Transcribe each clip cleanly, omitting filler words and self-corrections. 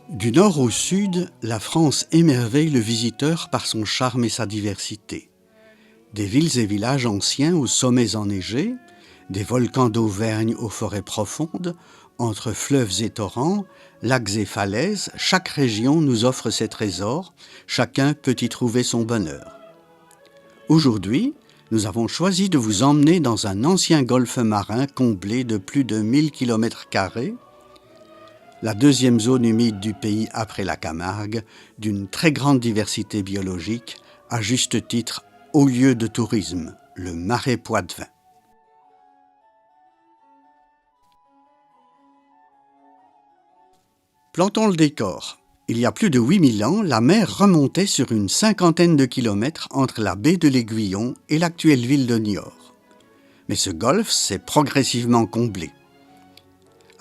Du nord au sud, la France émerveille le visiteur par son charme et sa diversité. Des villes et villages anciens aux sommets enneigés, des volcans d'Auvergne aux forêts profondes, entre fleuves et torrents, lacs et falaises, chaque région nous offre ses trésors, chacun peut y trouver son bonheur. Aujourd'hui, nous avons choisi de vous emmener dans un ancien golfe marin comblé de plus de 1000 km², la deuxième zone humide du pays après la Camargue, d'une très grande diversité biologique, à juste titre haut lieu de tourisme, le Marais Poitevin. Plantons le décor. Il y a plus de 8000 ans, la mer remontait sur une cinquantaine de kilomètres entre la baie de l'Aiguillon et l'actuelle ville de Niort. Mais ce golfe s'est progressivement comblé.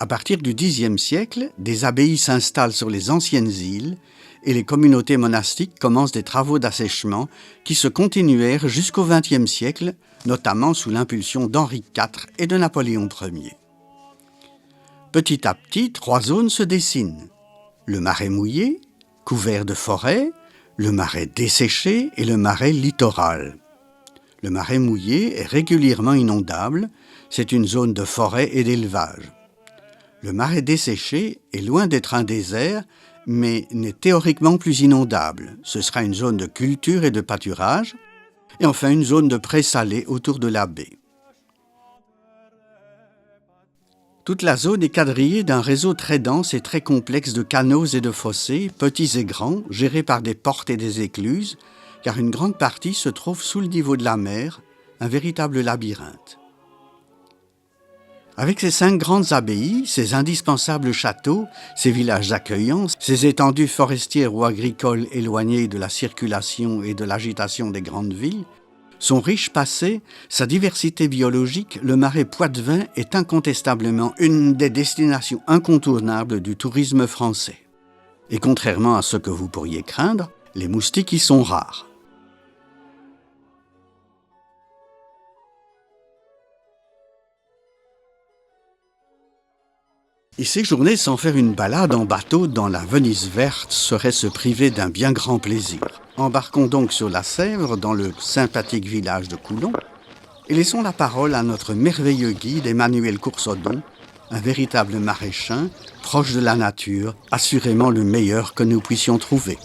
À partir du Xe siècle, des abbayes s'installent sur les anciennes îles et les communautés monastiques commencent des travaux d'assèchement qui se continuèrent jusqu'au XXe siècle, notamment sous l'impulsion d'Henri IV et de Napoléon Ier. Petit à petit, 3 zones se dessinent. Le marais mouillé, couvert de forêts, le marais desséché et le marais littoral. Le marais mouillé est régulièrement inondable, c'est une zone de forêt et d'élevage. Le marais desséché est loin d'être un désert, mais n'est théoriquement plus inondable. Ce sera une zone de culture et de pâturage, et enfin une zone de présalé autour de la baie. Toute la zone est quadrillée d'un réseau très dense et très complexe de canaux et de fossés, petits et grands, gérés par des portes et des écluses, car une grande partie se trouve sous le niveau de la mer, un véritable labyrinthe. Avec ces 5 grandes abbayes, ces indispensables châteaux, ces villages accueillants, ces étendues forestières ou agricoles éloignées de la circulation et de l'agitation des grandes villes, son riche passé, sa diversité biologique, le Marais Poitevin est incontestablement une des destinations incontournables du tourisme français. Et contrairement à ce que vous pourriez craindre, les moustiques y sont rares. Y séjourner sans faire une balade en bateau dans la Venise verte serait se priver d'un bien grand plaisir. Embarquons donc sur la Sèvre dans le sympathique village de Coulon et laissons la parole à notre merveilleux guide Emmanuel Coursodon, un véritable maraîchin, proche de la nature, assurément le meilleur que nous puissions trouver.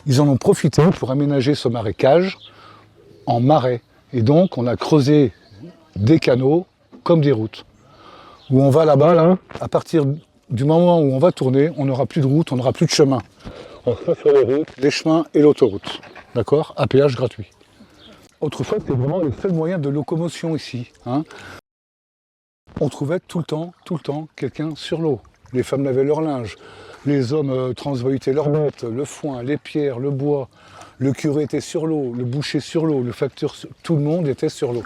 Ils en ont profité pour aménager ce marécage en marais. Et donc on a creusé des canaux comme des routes. Où on va là-bas, là, à partir du moment où on va tourner, on n'aura plus de route, on n'aura plus de chemin. On sera sur les routes, les chemins et l'autoroute. D'accord ? À péage gratuit. Autrefois, c'était vraiment le seul moyen de locomotion ici. Hein. On trouvait tout le temps, quelqu'un sur l'eau. Les femmes lavaient leur linge, les hommes transvolutaient leurs bêtes, le foin, les pierres, le bois. Le curé était sur l'eau, le boucher sur l'eau, le facteur, tout le monde était sur l'eau.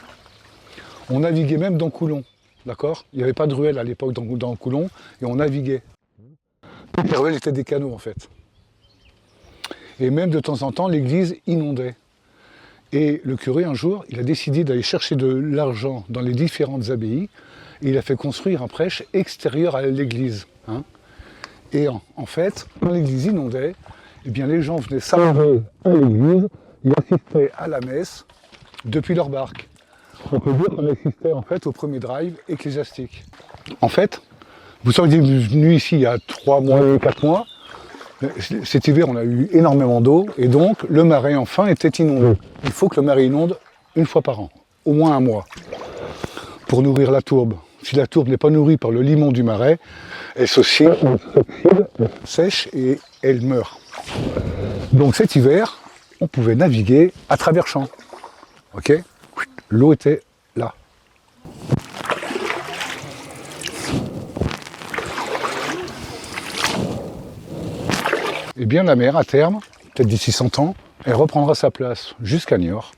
On naviguait même dans Coulon, d'accord ? Il n'y avait pas de ruelle à l'époque dans Coulon, et on naviguait. Les ruelles étaient des canaux, en fait. Et même de temps en temps, l'église inondait. Et le curé, un jour, il a décidé d'aller chercher de l'argent dans les différentes abbayes, et il a fait construire un prêche extérieur à l'église. Hein. Et en fait, quand l'église inondait, eh bien, les gens venaient s'arrêter à l'église et assistaient à la messe depuis leur barque. On peut dire qu'on assistait en fait au premier drive ecclésiastique. En fait, vous seriez venu ici il y a 3 mois, 4 mois. Cet hiver, on a eu énormément d'eau et donc le marais enfin était inondé. Il faut que le marais inonde 1 fois par an, au moins 1 mois, pour nourrir la tourbe. Si la tourbe n'est pas nourrie par le limon du marais, elle s'oxyde, sèche et elle meurt. Donc cet hiver, on pouvait naviguer à travers champs. Ok ? L'eau était là. Et bien la mer, à terme, peut-être d'ici 100 ans, elle reprendra sa place jusqu'à Niort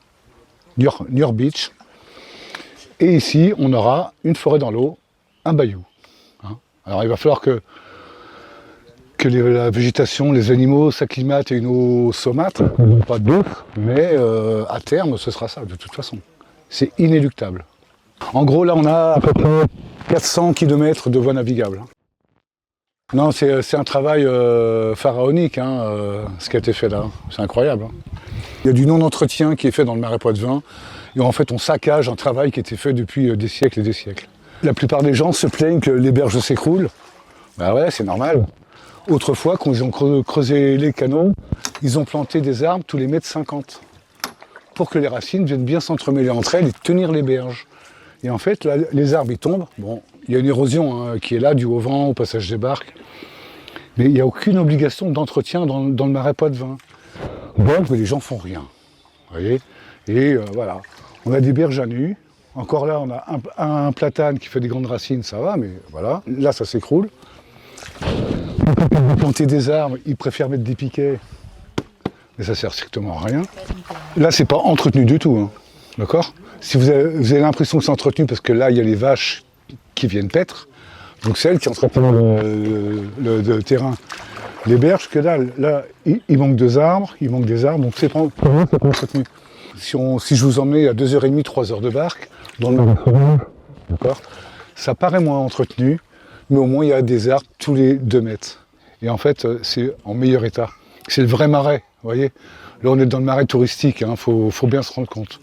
Beach. Et ici, on aura une forêt dans l'eau, un bayou. Hein. Alors il va falloir que la végétation, les animaux s'acclimatent à une eau saumâtre, pas d'eau, mais à terme, ce sera ça, de toute façon. C'est inéluctable. En gros, là, on a à peu près 400 km de voies navigables. Non, c'est un travail pharaonique, ce qui a été fait là. C'est incroyable. Il y a du non-entretien qui est fait dans le Marais Poitevin. Et en fait, on saccage un travail qui a été fait depuis des siècles et des siècles. La plupart des gens se plaignent que les berges s'écroulent. Ben ouais, c'est normal. Autrefois, quand ils ont creusé les canaux, ils ont planté des arbres tous les mètres 50 pour que les racines viennent bien s'entremêler entre elles et tenir les berges. Et en fait, là, les arbres, ils tombent. Bon, il y a une érosion qui est là, due au vent, au passage des barques. Mais il n'y a aucune obligation d'entretien dans le Marais Poitevin. Donc, les gens font rien. Vous voyez ? Et voilà. On a des berges à nu. Encore là, on a un platane qui fait des grandes racines, ça va, mais voilà. Là, ça s'écroule. Quand ils veulent planter des arbres, ils préfèrent mettre des piquets. Mais ça sert strictement à rien. Là, c'est pas entretenu du tout. D'accord ? Si vous avez l'impression que c'est entretenu, parce que là, il y a les vaches qui viennent paître, donc celles qui entretiennent le terrain. Les berges, que dalle. Là, il manque des arbres, donc c'est pas entretenu. Si je vous emmène à 2h30, 3h de barque, dans le Marais, d'accord, ça paraît moins entretenu, mais au moins il y a des arbres tous les 2 mètres. Et en fait, c'est en meilleur état. C'est le vrai marais, vous voyez. Là, on est dans le marais touristique, faut bien se rendre compte.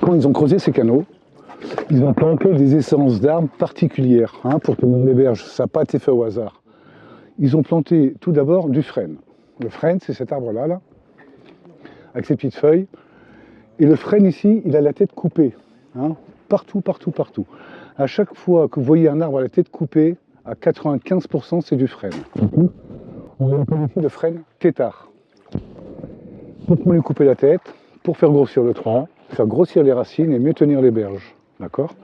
Quand ils ont creusé ces canaux, ils ont planté des essences d'arbres particulières pour tenir les berges. Ça n'a pas été fait au hasard. Ils ont planté tout d'abord du frêne. Le frêne, c'est cet arbre-là, là, avec ses petites feuilles. Et le frêne ici, il a la tête coupée. Partout. À chaque fois que vous voyez un arbre à la tête coupée, à 95%, c'est du frêne. On appelle ici le frêne tétard. Pourquoi lui couper la tête? Pour faire grossir le tronc, faire grossir les racines et mieux tenir les berges. D'accord?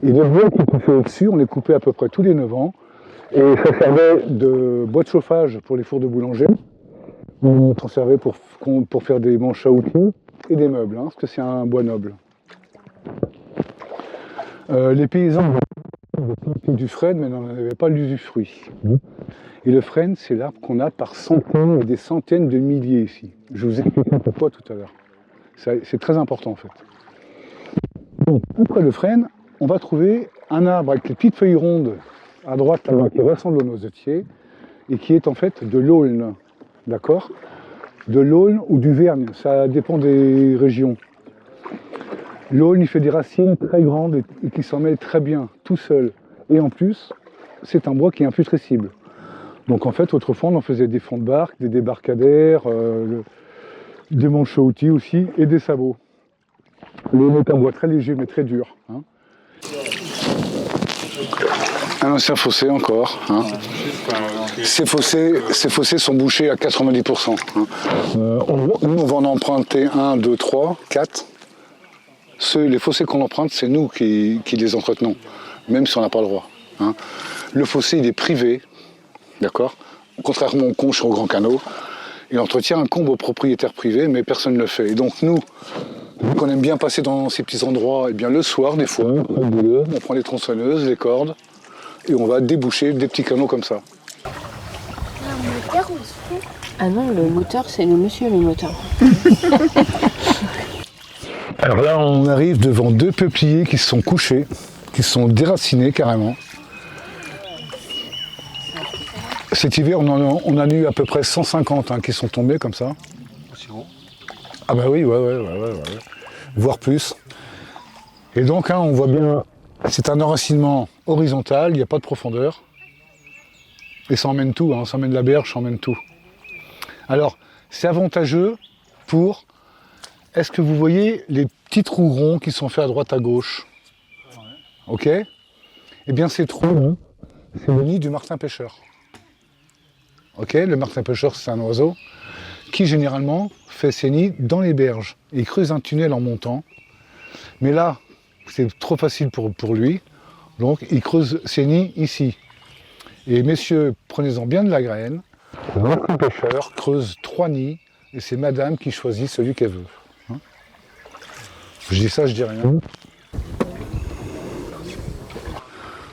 Et les bois qui étaient faits au-dessus, on les coupait à peu près tous les 9 ans. Et ça servait de bois de chauffage pour les fours de boulanger. On s'en servait pour faire des manches à outils et des meubles, parce que c'est un bois noble. Les paysans avaient du frêne, mais n'en avaient pas l'usufruit. Et le frêne, c'est l'arbre qu'on a par centaines et des centaines de milliers ici. Je vous expliquerai pourquoi tout à l'heure. C'est très important en fait. Donc, après le frêne, on va trouver un arbre avec les petites feuilles rondes à droite là-bas qui ressemble au noisetier et qui est en fait de l'aulne. D'accord? De l'aulne ou du vergne, ça dépend des régions. L'aulne, il fait des racines très grandes et qui s'en mêlent très bien, tout seul. Et en plus, c'est un bois qui est imputrescible. Donc en fait, autrefois, on en faisait des fonds de barque, des débarcadères, des manches à outils aussi, et des sabots. L'aulne est un bois très léger, mais très dur. Un ancien fossé encore. Ces fossés sont bouchés à 90%. Nous, on va en emprunter 1, 2, 3, 4. Les fossés qu'on emprunte, c'est nous qui les entretenons, même si on n'a pas le droit. Le fossé, il est privé, d'accord? Contrairement au Conche et au Grand Canot, il entretient un combe aux propriétaires privés, mais personne ne le fait. Et donc nous, qu'on aime bien passer dans ces petits endroits, et bien le soir, des fois, on prend les tronçonneuses, les cordes, et on va déboucher des petits canaux comme ça. Un moteur, on se fout. Ah non, le moteur, c'est le monsieur, le moteur. Alors là, on arrive devant 2 peupliers qui se sont couchés, qui se sont déracinés carrément. Cet hiver, on a eu à peu près 150 qui sont tombés comme ça. Ah bah oui, ouais. Voire plus. Et donc, on voit bien, c'est un enracinement horizontal, il n'y a pas de profondeur. Et ça emmène tout, ça emmène la berge, ça emmène tout. Alors, c'est avantageux pour... Est-ce que vous voyez les petits trous ronds qui sont faits à droite à gauche? Ok? Eh bien, ces trous, c'est le nid du martin-pêcheur. Ok? Le martin-pêcheur, c'est un oiseau qui, généralement, fait ses nids dans les berges. Il creuse un tunnel en montant. Mais là, c'est trop facile pour lui. Donc, il creuse ses nids ici. Et messieurs, prenez-en bien de la graine. Le martin-pêcheur creuse 3 nids et c'est madame qui choisit celui qu'elle veut. Je dis ça, je dis rien.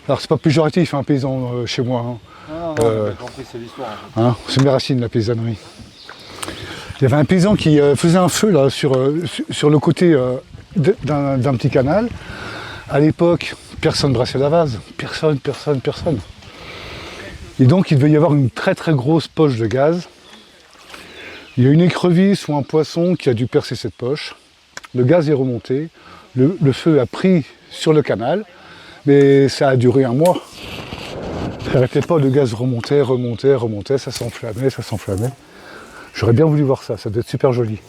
Alors c'est pas péjoratif, paysan chez moi. Non, j'ai compris, c'est l'histoire. C'est mes racines, la paysannerie. Il y avait un paysan qui faisait un feu là, sur le côté d'un petit canal. À l'époque, personne ne brassait la vase. Personne. Et donc, il devait y avoir une très très grosse poche de gaz. Il y a une écrevisse ou un poisson qui a dû percer cette poche. Le gaz est remonté. Le feu a pris sur le canal. Mais ça a duré un mois. Ça n'arrêtait pas, le gaz remontait, ça s'enflammait. J'aurais bien voulu voir ça, ça doit être super joli.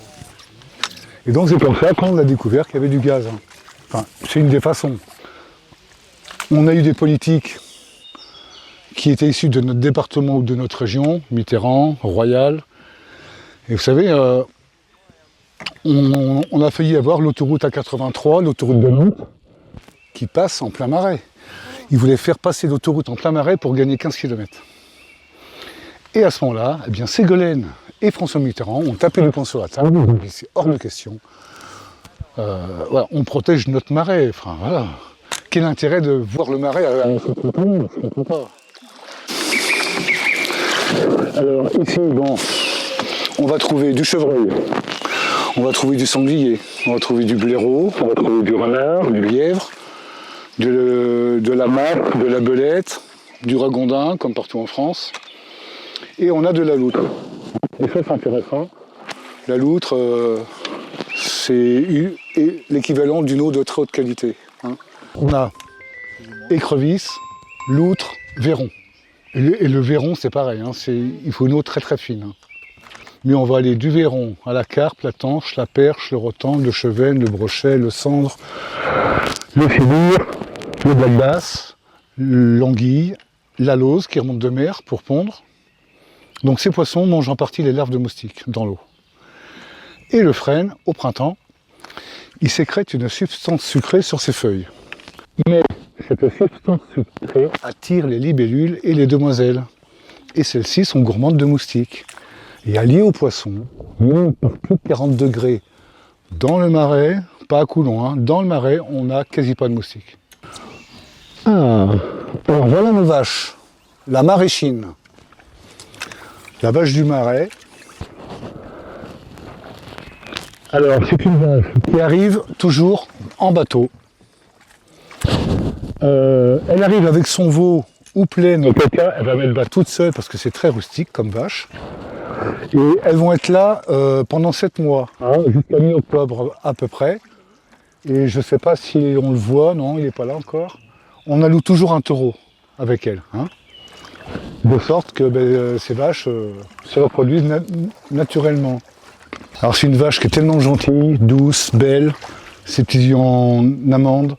Et donc c'est comme ça qu'on a découvert qu'il y avait du gaz. Enfin, c'est une des façons. On a eu des politiques qui étaient issus de notre département ou de notre région, Mitterrand, Royal. Et vous savez, on a failli avoir l'autoroute A83, l'autoroute de Nantes, qui passe en plein marais. Ils voulaient faire passer l'autoroute en plein marais pour gagner 15 km. Et à ce moment-là, eh bien, Ségolène et François Mitterrand ont tapé le poing sur la table, ils ont dit c'est hors de question. Voilà, on protège notre marais. Enfin, voilà. Quel intérêt de voir le marais à un certain temps, je ne comprends pas. Alors ici, bon, on va trouver du chevreuil, on va trouver du sanglier, on va trouver du blaireau, on va trouver du renard, du lièvre, de la marque, de la belette, du ragondin, comme partout en France. Et on a de la loutre. Et ça, c'est intéressant. La loutre, c'est l'équivalent d'une eau de très haute qualité. Hein. On a écrevisse, loutre, verron. Et le verron, c'est pareil. Hein, il faut une eau très très fine. Hein. Mais on va aller du verron à la carpe, la tanche, la perche, le rotan, le chevenne, le brochet, le cendre, le filure, le black bass, l'anguille, la lauze qui remonte de mer pour pondre. Donc ces poissons mangent en partie les larves de moustiques dans l'eau. Et le frêne, au printemps, il sécrète une substance sucrée sur ses feuilles. Mais cette substance sucrée attire les libellules et les demoiselles. Et celles-ci sont gourmandes de moustiques. Et alliées aux poissons, même par plus de 40 degrés dans le marais, pas à Coulon, hein, dans le marais, on n'a quasi pas de moustiques. Ah, alors voilà nos vaches, la maraîchine. La vache du marais. Alors, c'est une vache qui arrive toujours en bateau. Elle arrive avec son veau ou pleine, auquel cas elle va mettre le bas toute seule parce que c'est très rustique comme vache. Et elles vont être là pendant 7 mois, hein, jusqu'à mi-octobre à peu près. Et je ne sais pas si on le voit, non, il n'est pas là encore. On alloue toujours un taureau avec elle. Hein. De sorte que ces vaches se reproduisent naturellement. Alors c'est une vache qui est tellement gentille, douce, belle, ses petits yeux en amande.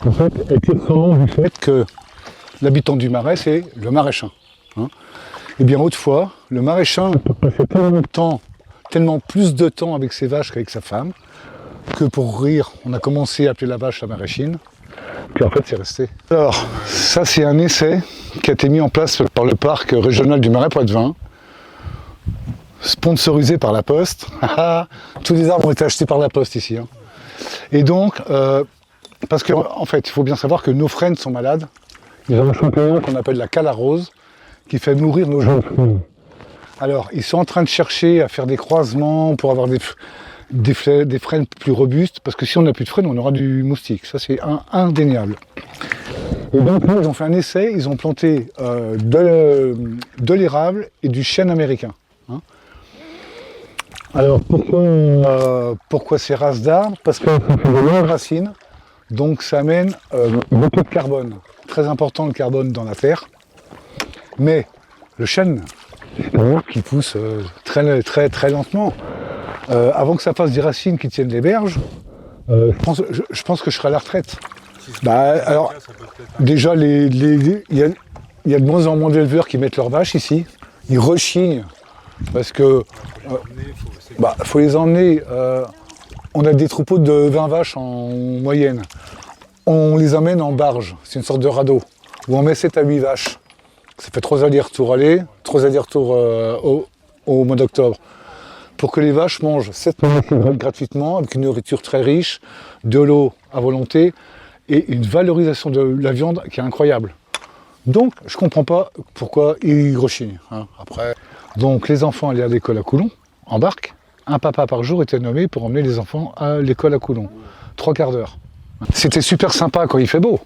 En fait, elle tire son nom du fait que l'habitant du marais, c'est le maraîchin. Hein. Et bien autrefois, le maraîchin peut passer tellement plus de temps avec ses vaches qu'avec sa femme, que pour rire, on a commencé à appeler la vache la maraîchine. Puis en fait, c'est resté. Alors, ça, c'est un essai qui a été mis en place par le parc régional du Marais Poitevin, sponsorisé par la Poste. Tous les arbres ont été achetés par la Poste ici. Hein. Et donc, parce qu'en fait, il faut bien savoir que nos frênes sont malades. Ils ont un champignon qu'on appelle la calarose, qui fait mourir nos jeunes fruits. Alors, ils sont en train de chercher à faire des croisements pour avoir des frênes plus robustes, parce que si on n'a plus de frênes, on aura du moustique. Ça, c'est indéniable. Et donc, ils ont fait un essai, ils ont planté de l'érable et du chêne américain. Hein. Alors, pourquoi ces races d'arbres? Parce que ça fait de longues racines, donc ça amène beaucoup de carbone. Très important le carbone dans la terre. Mais le chêne, qui pousse très, très, très lentement, avant que ça fasse des racines qui tiennent les berges, je pense que je serai à la retraite. Alors, déjà, il y a de moins en moins d'éleveurs qui mettent leurs vaches ici. Ils rechignent parce que faut les emmener. On a des troupeaux de 20 vaches en moyenne. On les amène en barge, c'est une sorte de radeau, où on met 7 à 8 vaches. Ça fait 3 allers-retours aller, 3 allers-retours au mois d'octobre. Pour que les vaches mangent 7 gratuitement, avec une nourriture très riche, de l'eau à volonté, et une valorisation de la viande qui est incroyable. Donc, je ne comprends pas pourquoi ils rechignent. Hein, après. Donc, les enfants allaient à l'école à Coulon, en barque, un papa par jour était nommé pour emmener les enfants à l'école à Coulon. 3 quarts d'heure. C'était super sympa quand il fait beau.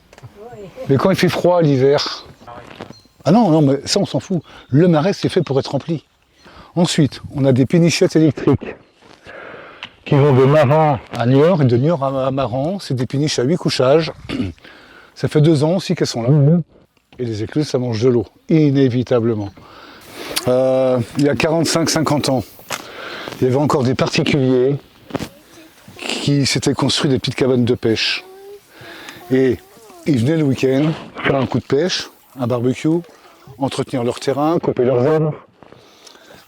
Mais quand il fait froid l'hiver... Ah non, non, mais ça on s'en fout. Le marais c'est fait pour être rempli. Ensuite, on a des pénichettes électriques qui vont de Maran à Niort et de Niort à Maran. C'est des péniches à 8 couchages. Ça fait 2 ans aussi qu'elles sont là. Et les écluses, ça mange de l'eau, inévitablement. Il y a 45-50 ans, il y avait encore des particuliers qui s'étaient construits des petites cabanes de pêche. Et ils venaient le week-end faire un coup de pêche, un barbecue, entretenir leur terrain, couper leurs arbres.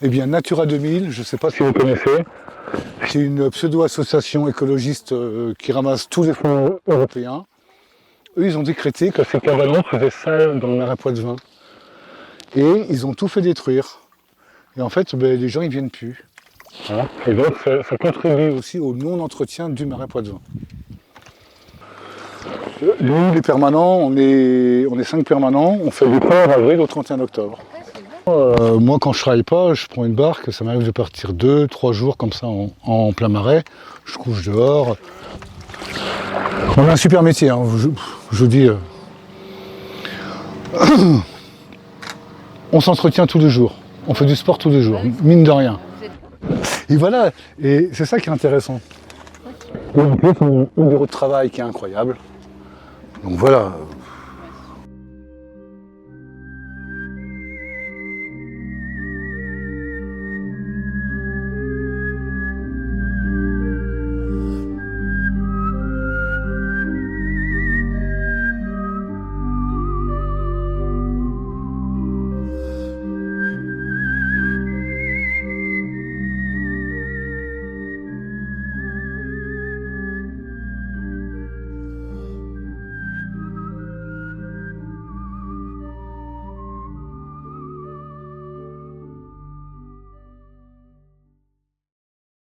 Eh bien, Natura 2000, je ne sais pas si vous connaissez, c'est une pseudo-association écologiste qui ramasse tous les fonds européens. Eux, ils ont décrété que ces cabanons faisaient ça dans le marais Poitevin. Et ils ont tout fait détruire. Et en fait, les gens, ils viennent plus. Voilà. Et donc, ça contribue aussi au non-entretien du marais Poitevin. Nous, les permanents, on est 5 permanents. On fait du 1er avril au 31 octobre. Moi, quand je travaille pas, je prends une barque. Ça m'arrive de partir 2-3 jours comme ça en plein marais. Je couche dehors. On a un super métier, hein, je vous dis. On s'entretient tous les jours. On fait du sport tous les jours, mine de rien. Et voilà, et c'est ça qui est intéressant. Et en plus, on a un bureau de travail qui est incroyable. Donc voilà,